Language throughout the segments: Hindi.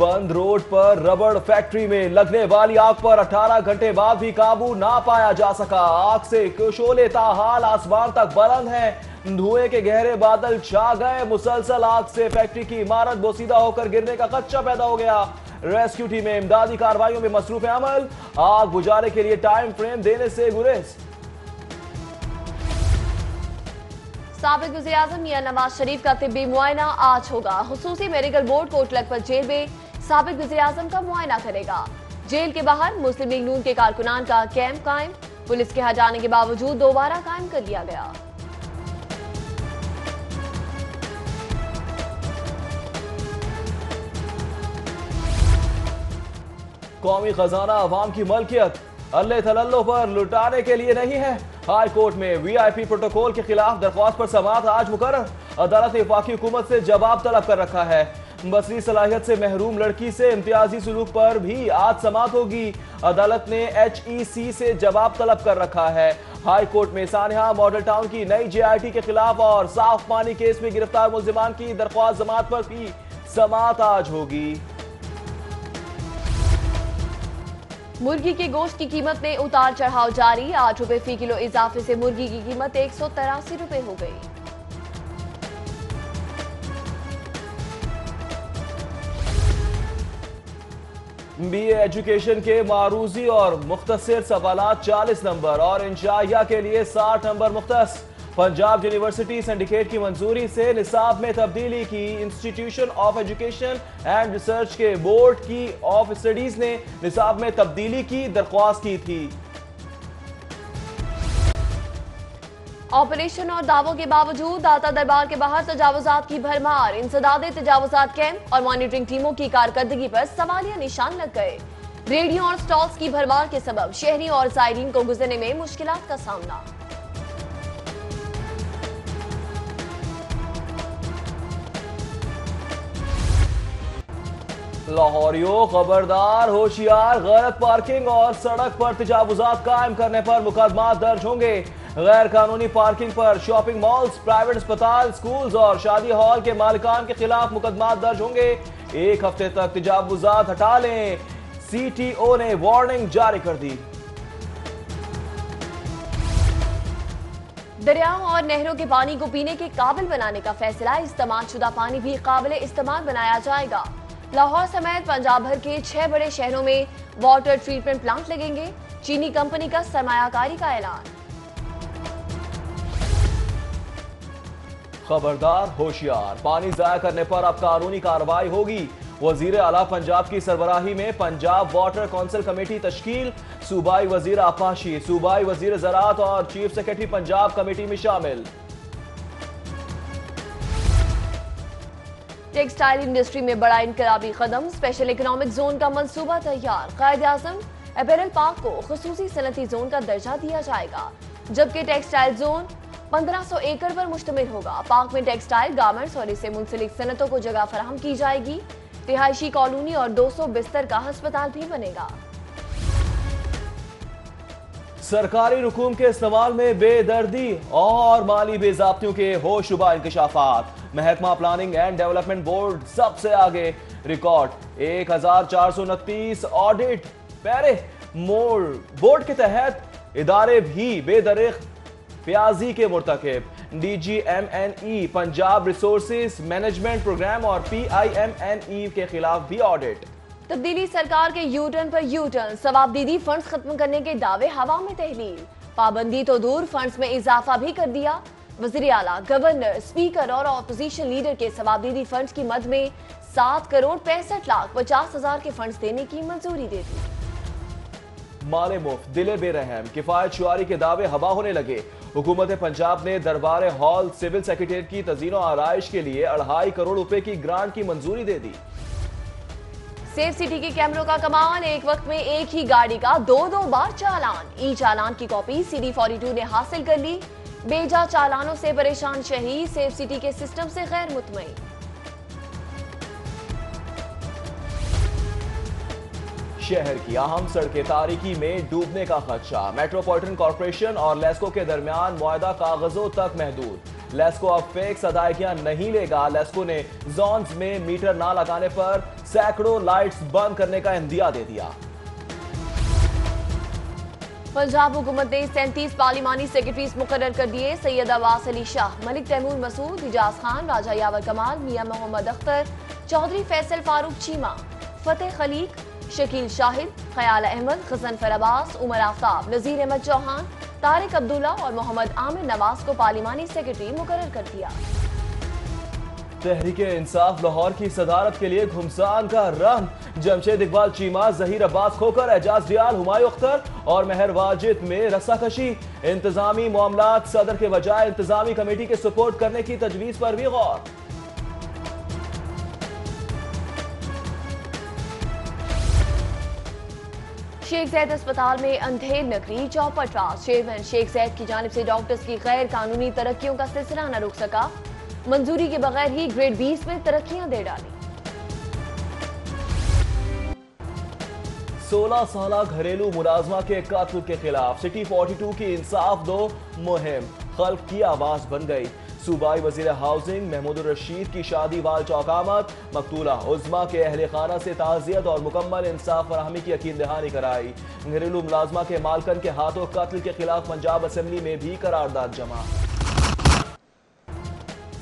बंद रोड पर रबड़ फैक्ट्री में लगने वाली आग पर 18 घंटे बाद भी काबू ना पाया जा सका। आग से शोले ताहाल आसमान तक बुलंद हैं। धुएं के गहरे बादल छा गए। मुसलसल आग से फैक्ट्री की इमारत बोसीदा होकर गिरने का खदशा पैदा हो गया। रेस्क्यू टीमें इमदादी कार्रवाइयों में मसरूफ अमल। आग बुझाने के लिए टाइम फ्रेम देने से गुरेज। साबिक वज़ीर-ए-आज़म मियां नवाज शरीफ का तिब्बी मुआयना आज होगा। खुसूसी medical board Kot Lakhpat jail में साबिक वज़ीर-ए-आज़म का मुआयना करेगा। जेल के बाहर मुस्लिम लीग नून के कारकुनान का कैंप कायम। पुलिस के हटाने के बावजूद दोबारा कायम कर लिया गया। कौमी खजाना अवाम की मलकियत अल्ले थलल्लो पर लुटाने के लिए नहीं है। हाई कोर्ट में वीआईपी प्रोटोकॉल के खिलाफ दरख्वास्त पर समाअत आज मुकर्रर। अदालत ने वफाकी हुकूमत से जवाब तलब कर रखा है। बसरी सलाहियत से महरूम लड़की से इम्तियाजी सुलूक पर भी आज समाअत होगी। अदालत ने HEC से जवाब तलब कर रखा है। हाई कोर्ट में सानिया मॉडल टाउन की नई JIT के खिलाफ और साफ पानी केस में गिरफ्तार मुल्जिमान की दरख्वास्त जमात पर भी समाअत आज होगी। मुर्गी के गोश्त की कीमत में उतार चढ़ाव जारी। 8 रुपए फी किलो इजाफे से मुर्गी की कीमत 183 रुपए हो गई। BA एजुकेशन के मारूजी और मुख्तसर सवालात 40 नंबर और इंशाइया के लिए 60 नंबर मुख्तस। पंजाब यूनिवर्सिटी सिंडिकेट की मंजूरी से निसाब में तब्दीली की। Institution of education and research के बोर्ड की ऑफ स्टडीज ने निसाब में तब्दीली की दरख्वास्त की थी। ऑपरेशन और दावों के बावजूद दाता दरबार के बाहर तजावुजात की भरमार। इंसदादे तजावुजात कैंप और मॉनिटरिंग टीमों की कारकर्दगी पर सवालिया निशान लग गए। रेडियो और स्टॉल्स की भरमार के सबब शहरी और जायरीन को गुजरने में मुश्किलात का सामना। लाहौरियों खबरदार, होशियार। गलत पार्किंग और सड़क पर तजावुजात कायम करने पर मुकदमा दर्ज होंगे। गैर कानूनी पार्किंग पर शॉपिंग मॉल्स, प्राइवेट अस्पताल, स्कूल्स और शादी हॉल के मालिकान के खिलाफ मुकदमा दर्ज होंगे। 1 हफ्ते तक तजावुजात हटा लें। CTO ने वार्निंग जारी कर दी। दरियाओं और नहरों के पानी को पीने के काबिल बनाने का फैसला। इस्तेमाल शुदा पानी भी काबिल इस्तेमाल बनाया जाएगा। लाहौर समेत पंजाब भर के 6 बड़े शहरों में वाटर ट्रीटमेंट प्लांट लगेंगे। चीनी कंपनी का सरमायाकारी का ऐलान। खबरदार, होशियार। पानी जाया करने पर अब कानूनी कार्रवाई होगी। वजीर आला पंजाब की सरबराही में पंजाब वाटर काउंसिल कमेटी तश्कील। सूबाई वजीर आपाशी, सूबाई वजीर ज़राअत और चीफ सेक्रेटरी पंजाब कमेटी में शामिल। टेक्सटाइल इंडस्ट्री में बड़ा इनकलाबी कदम। स्पेशल इकोनॉमिक जोन का मंसूबा तैयार। कायदे आज़म अपैरल पार्क को खुसूसी सनती जोन का दर्जा दिया जाएगा, जबकि टेक्सटाइल जोन 1500 एकड़ पर मुश्तमिल होगा। पार्क में टेक्सटाइल, गारमेंट्स और इससे मुंसलिक सनतों को जगह फराहम की जाएगी। रिहायशी कॉलोनी और 200 बिस्तर का अस्पताल भी बनेगा। सरकारी रकूम के इस्तेमाल में बेदर्दी और माली बेज़ाब्तियों के होशरुबा इंकशाफात। महकमा प्लानिंग एंड डेवलपमेंट बोर्ड सबसे आगे। रिकॉर्ड 1429 ऑडिट पैरे। बोर्ड के तहत इदारे भी बेदरिक प्याजी के मुर्तकिब। DGMNE Punjab resources management programme और PIMNE के खिलाफ भी ऑडिट। तब्दीली सरकार के यूटर्न पर यूटर्न। सवाबदीदी फंड्स खत्म करने के दावे हवा में तहलील। पाबंदी तो दूर, फंड्स में इजाफा भी कर दिया। वज़ीर आला, गवर्नर, स्पीकर और अपोजिशन लीडर के सवाबदीदी फंड्स की मद में 7 करोड़ 65 लाख 50 हजार के फंड्स देने की मंजूरी दे दी। माले मुफ्त, दिले बेरहम, किफायत शुआरी के दावे हवा होने लगे। हुकूमत पंजाब ने दरबार हॉल सिविल सेक्रेटेरिएट की तज़ीनो आराइश के लिए 2.5 करोड़ रुपए की ग्रांट की मंजूरी दे दी। सेफ सिटी के कैमरों का कमाल। एक वक्त में एक ही गाड़ी का 2-2 बार चालान। ई चालान की कॉपी CD42 ने हासिल कर ली। बेजा चालानों से परेशान शहरी सेफ सिटी के सिस्टम से गैर मुतमईन। शहर की अहम सड़कें तारीकी में डूबने का खदशा। मेट्रोपॉलिटन कॉर्पोरेशन और लेस्को के दरमियान मुआहदा कागजों तक महदूद। लेस्को अब फिक्स अदायगियां नहीं लेगा। लेस्को ने जोन्स में मीटर ना लगाने पर सैकड़ों लाइट्स बंद करने का इंदिया दे दिया। पंजाब हुकूमत ने 37 पार्लिमानी सेक्रेटरीज मुकर्रर कर दिए। सैयद अब्बास अली शाह, मलिक तैमूर मसूद, इजाज खान, राजा यावर कमाल, मियां मोहम्मद अख्तर, चौधरी फैसल फारूक चीमा, फतेह खलीक, शकील शाहिद, खयाल अहमद, गजनफर अब्बास, उमर आफ्ताब, नजीर अहमद चौहान, तारिक अब्दुल्ला और मोहम्मद आमिर नवाज को पार्लिमानी सेक्रेटरी मुकर्रर कर दिया। तहरीके इंसाफ लाहौर की सदारत के लिए घुमसान का रन। जमशेद इकबाल चीमा, जहीर अब्बास खोकर, एजाज रियाल, हुमायूं अख्तर और मेहर वाजिद में रस्साकशी। इंतजामी मामलात सदर के बजाय इंतजामी कमेटी के सपोर्ट करने की तजवीज पर भी गौर। शेख जैद अस्पताल में अंधेर नगरी चौपट रात। चेयरमैन शेख जैद की जानिब से डॉक्टर्स की गैर कानूनी तरक्कियों का सिलसिला न रुक सका। मंजूरी के बगैर ही ग्रेड 20 में तरक्कियां दे डाली। 16 साला घरेलू मुलाजमा के कत्ल के खिलाफ सिटी 42 की इंसाफ दो मुहिम खल्क की आवाज बन गई। सूबाई वजीर हाउसिंग महमूद रशीद की शादी वाल चौकामत, मकतूला उज़्मा के अहले खाना से ताज़ियत और मुकम्मल इंसाफ फराहमी की यकीन दहानी कराई। घरेलू मुलाजमा के मालकन के हाथों कत्ल के खिलाफ पंजाब असेंबली में भी करारदाद जमा।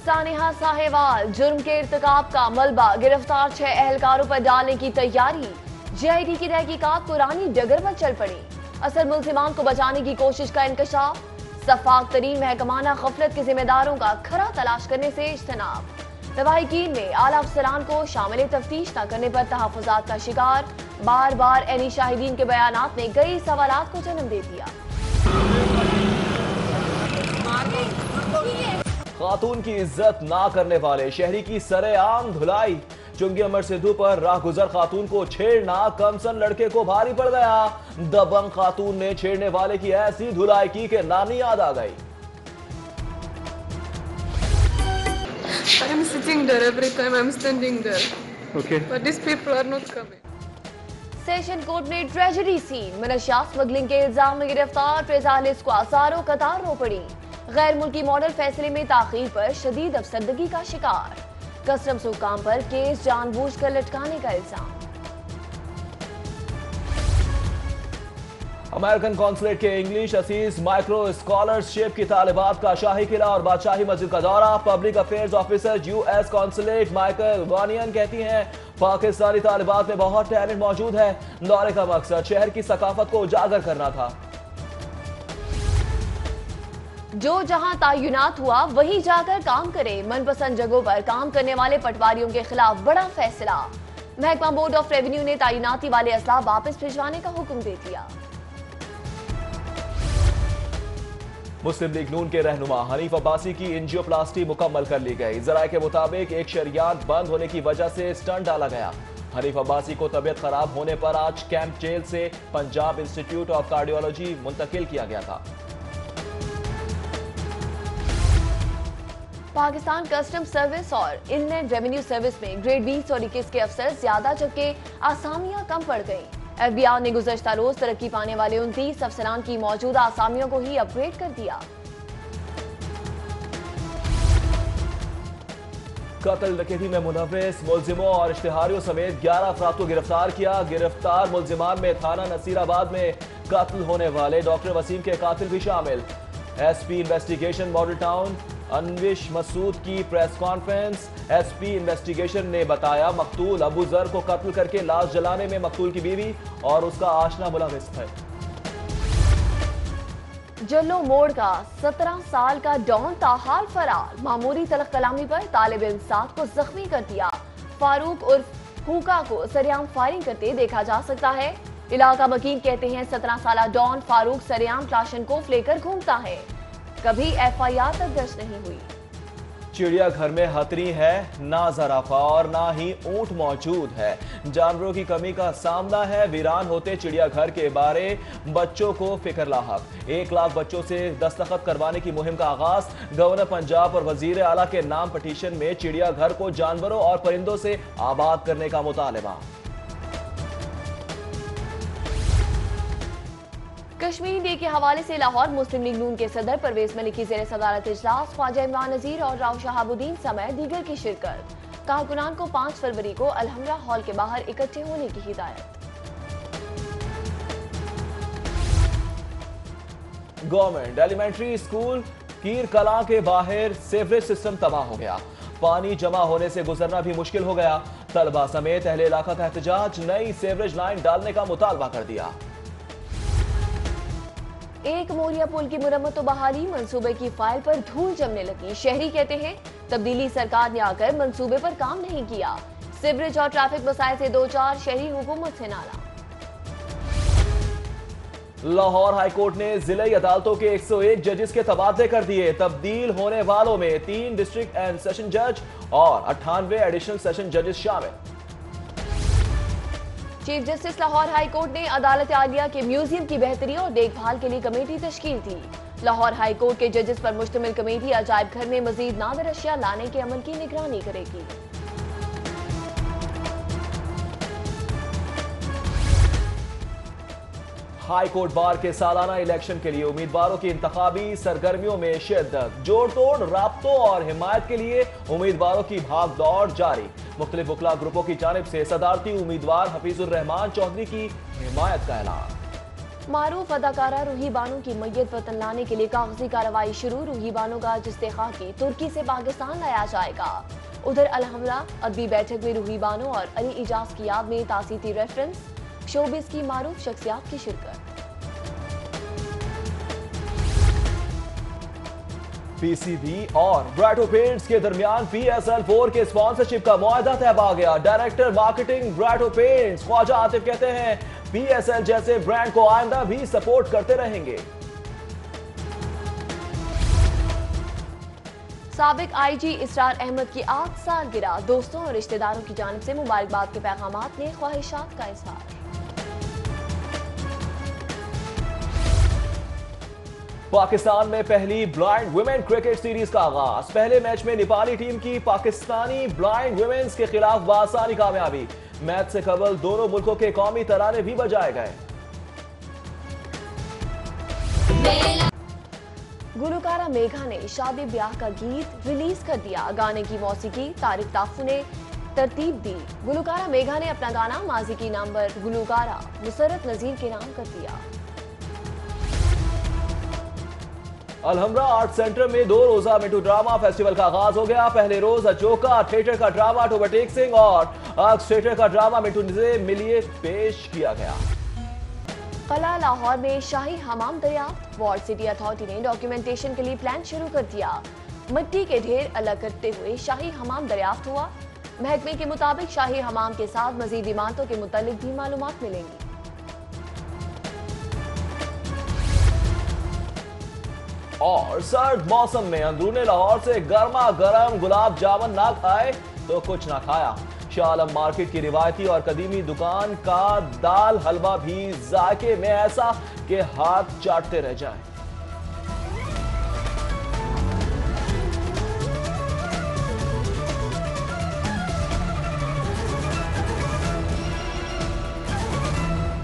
सानिहा साहेवाल, जुर्म के इर्तिकाब का मलबा, गिरफ्तार 6 एहलकारों पर डालने की तैयारी। JID की तहकीकात पुरानी डगर पर चल पड़ी। असल मुल्जिमान को बचाने की कोशिश का इंकशाफ। सफाक तरीन महकमाना गफलत के जिम्मेदारों का खरा तलाश करने से इज्तनाब। लवाहिकीन ने आला अफसरान को शामिल तफ्तीश न करने पर तहफ़्फ़ुज़ात का शिकार। बार बार एनी शाहिदीन के बयानात ने कई सवालात को जन्म दे दिया। खातून की इज्जत ना करने वाले शहरी की सरेआम धुलाई। चुंगी अमर सिद्धू पर राहगुजर खातून को छेड़ना कमसन लड़के को भारी पड़ गया। दबंग खातून ने छेड़ने वाले की ऐसी धुलाई की कि नानी याद आ गई। I am sitting there every time. I am standing there. Okay. But these people are not coming. Session court में ट्रेजरी सीन। मनशियात स्मगलिंग के इल्जाम में गिरफ्तार ट्रेजालिस को आसारों कतार रो पड़ी। गैर मुल्की मॉडल फैसले में ताखीर पर शदीद अफसरदगी का शिकार। कस्टम्स हुकाम पर केस जानबूझकर लटकाने का इल्जाम। अमेरिकन कॉन्सुलेट के इंग्लिश असीस माइक्रो स्कॉलरशिप की तालिबात का शाही किला और बादशाही मस्जिद का दौरा। Public affairs officer US consulate Michael वानियन कहती हैं पाकिस्तानी तालिबात में बहुत टैलेंट मौजूद है। दौरे का मकसद शहर की सकाफत को उजागर करना था। जो जहां तयनात हुआ वहीं जाकर काम करे। मनपसंद जगहों पर काम करने वाले पटवारियों के खिलाफ बड़ा फैसला। महकमा बोर्ड ऑफ रेवेन्यू ने तैनाती वाले असला वापस भिजवाने का हुक्म दे दिया। मुस्लिम लीग नून के रहनुमा हनीफ अब्बासी की एंजियोप्लास्टी मुकम्मल कर ली गई। जराये के मुताबिक एक शरियान बंद होने की वजह से स्टंट डाला गया। हनीफ अब्बासी को तबीयत खराब होने पर आज कैंप जेल से पंजाब इंस्टीट्यूट ऑफ कार्डियोलॉजी मुंतकिल किया गया था। पाकिस्तान कस्टम सर्विस और इनलैंड रेवेन्यू सर्विस में ग्रेड 20 और 21 के अफसर ज्यादा जबकि आसामियां कम पड़ गईं। FBI ने गुज़श्ता रोज तरक्की पाने वाले 29 अफसरान की मौजूदा आसामियों को ही अपग्रेड कर दिया। कत्ल डकैती में मुलव्विस मुलजिमों और इश्तिहारियों समेत 11 अफराद को गिरफ्तार किया। गिरफ्तार मुलजिमान में थाना नसीराबाद में कत्ल होने वाले डॉक्टर वसीम के कातिल भी शामिल। SP इन्वेस्टिगेशन मॉडल टाउन अनविश मसूद की प्रेस कॉन्फ्रेंस। SP इन्वेस्टिगेशन ने बताया मकतूल अबू जर को कत्ल करके लाश जलाने में मकतूल की बीवी और उसका आशना मुलव्विस है। जल्लो मोड़ का 17 साल का डॉन ताहाल फरार। मामूली तलख कलामी पर तालिब इल्म साथ को जख्मी कर दिया। फारूक उर्फ हुका को सरेआम फायरिंग करते देखा जा सकता है। इलाका वकील कहते हैं 17 साल डॉन फारूक सरेआम क्लाशनकोफ लेकर घूमता है। कभी FIR तक दर्ज नहीं हुई। चिड़ियाघर में हथनी है ना ज़राफा और ना ही ऊंट मौजूद है। जानवरों की कमी का सामना है। वीरान होते चिड़ियाघर के बारे बच्चों को फिक्र लाहक। 1 लाख बच्चों से दस्तखत करवाने की मुहिम का आगाज। गवर्नर पंजाब और वजीर आला के नाम पटिशन में चिड़ियाघर को जानवरों और परिंदों से आबाद करने का मुतालबा। कश्मीर डे के हवाले से लाहौर मुस्लिम लीग नून के सदर परवेज मलिक की जेर सदारत इजलास ख्वाजा इमरान नजीर और राव शहाबुद्दीन समेत दीगर की शिरकत। कारकुनान को 5 फरवरी को अलहमरा हॉल के बाहर इकट्ठे होने की हिदायत। गवर्नमेंट एलिमेंट्री स्कूल कीर कलां के बाहर सीवरेज सिस्टम तबाह हो गया। पानी जमा होने से गुजरना भी मुश्किल हो गया। तलबा समेत अहले इलाका का एहतजाज, नई सीवरेज लाइन डालने का मुतालबा कर दिया। एक मोरिया पुल की मुरम्मत व बहाली मंसूबे की फाइल पर धूल जमने लगी। शहरी कहते हैं तब्दीली सरकार ने आकर मंसूबे पर काम नहीं किया। सीवरेज और ट्रैफिक मसाइल से 2-4 शहरी हुकूमत से नाराज। लाहौर हाईकोर्ट ने जिले अदालतों के 101 जजेस के तबादले कर दिए। तब्दील होने वालों में 3 डिस्ट्रिक्ट एंड सेशन जज और 98 एडिशनल सेशन जजेस शामिल। Chief justice Lahore high court ने अदालत आलिया के म्यूजियम की बेहतरी और देखभाल के लिए कमेटी तश्कील दी। लाहौर हाई कोर्ट के जजेस पर मुश्तमिल कमेटी अजायब घर में मजीद नादिर अशिया लाने के अमल की निगरानी करेगी। हाई कोर्ट बार के सालाना इलेक्शन के लिए उम्मीदवारों की इंतखाबी सरगर्मियों में शिद्दत, जोड़ तोड़ राब्तों और हिमायत के लिए उम्मीदवारों की भाग दौड़ जारी। मुख्तलिफ वकला ग्रुपों की जानिब से सदारती उम्मीदवार हफीजुर रहमान चौधरी की हिमायत का ऐलान। मारूफ अदाकारा रूही बानो की मैयत वतन लाने के लिए कागजी कार्रवाई शुरू। रूही बानो का इस्तेखाकी तुर्की से पाकिस्तान लाया जाएगा। उधर अलहमरा अदबी बैठक में रूही बानो और अली इजाज की याद में तासीती रेफरेंस, शोबिस की मारूफ शख्सियात की शिरकत। पीसीबी और ब्राटो पेंट्स के दरमियान PSL4 के स्पॉन्सरशिप का मुआहदा तय पा गया। Director marketing Brighto paints Khawaja Atif कहते हैं PSL जैसे ब्रांड को आइंदा भी सपोर्ट करते रहेंगे। साबिक IG इसरार अहमद की 8 सालगिरह, दोस्तों और रिश्तेदारों की जानिब से मुबारकबाद के पैगामात ने ख्वाहिशात का इजहार। पाकिस्तान में पहली ब्लाइंड वुमेन क्रिकेट सीरीज का आगाज। पहले मैच में नेपाली टीम की पाकिस्तानी ब्लाइंड वुमेन्स के खिलाफ बासानी कामयाबी। मैच से कबल दोनों मुल्कों के कौमी तराने भी बजाए गए। गुलकारा मेघा ने शादी ब्याह का गीत रिलीज कर दिया। गाने की मौसीकी तारिक ताफू ने तरतीब दी। गुलकारा मेघा ने अपना गाना माजी की नामवर गुलकारा मुसरत नजीर के नाम कर दिया। अलहमरा आर्ट सेंटर में 2 रोजा मिट्टू ड्रामा फेस्टिवल का आगाज हो गया। पहले रोज अचोका थिएटर का ड्रामा टोबटेक सिंह और आर्ट थिएटर का ड्रामा मिट्टू से मिलिए पेश किया गया। कला लाहौर में शाही हमाम दरियाफ्त। वार्ड सिटी अथॉरिटी ने डॉक्यूमेंटेशन के लिए प्लान शुरू कर दिया। मिट्टी के ढेर अलग करते हुए शाही हमाम दरियाफ्त हुआ। महकमे के मुताबिक शाही हमाम के साथ मजीद इमारतों के मुतालिक भी मालूमात मिलेंगी। और सर्द मौसम में अंदरूने लाहौर से गर्मा गर्म गुलाब जामुन ना खाए तो कुछ ना खाया। शाह आलम मार्केट की रिवायती और कदीमी दुकान का दाल हलवा भी जायके में ऐसा कि हाथ चाटते रह जाएं।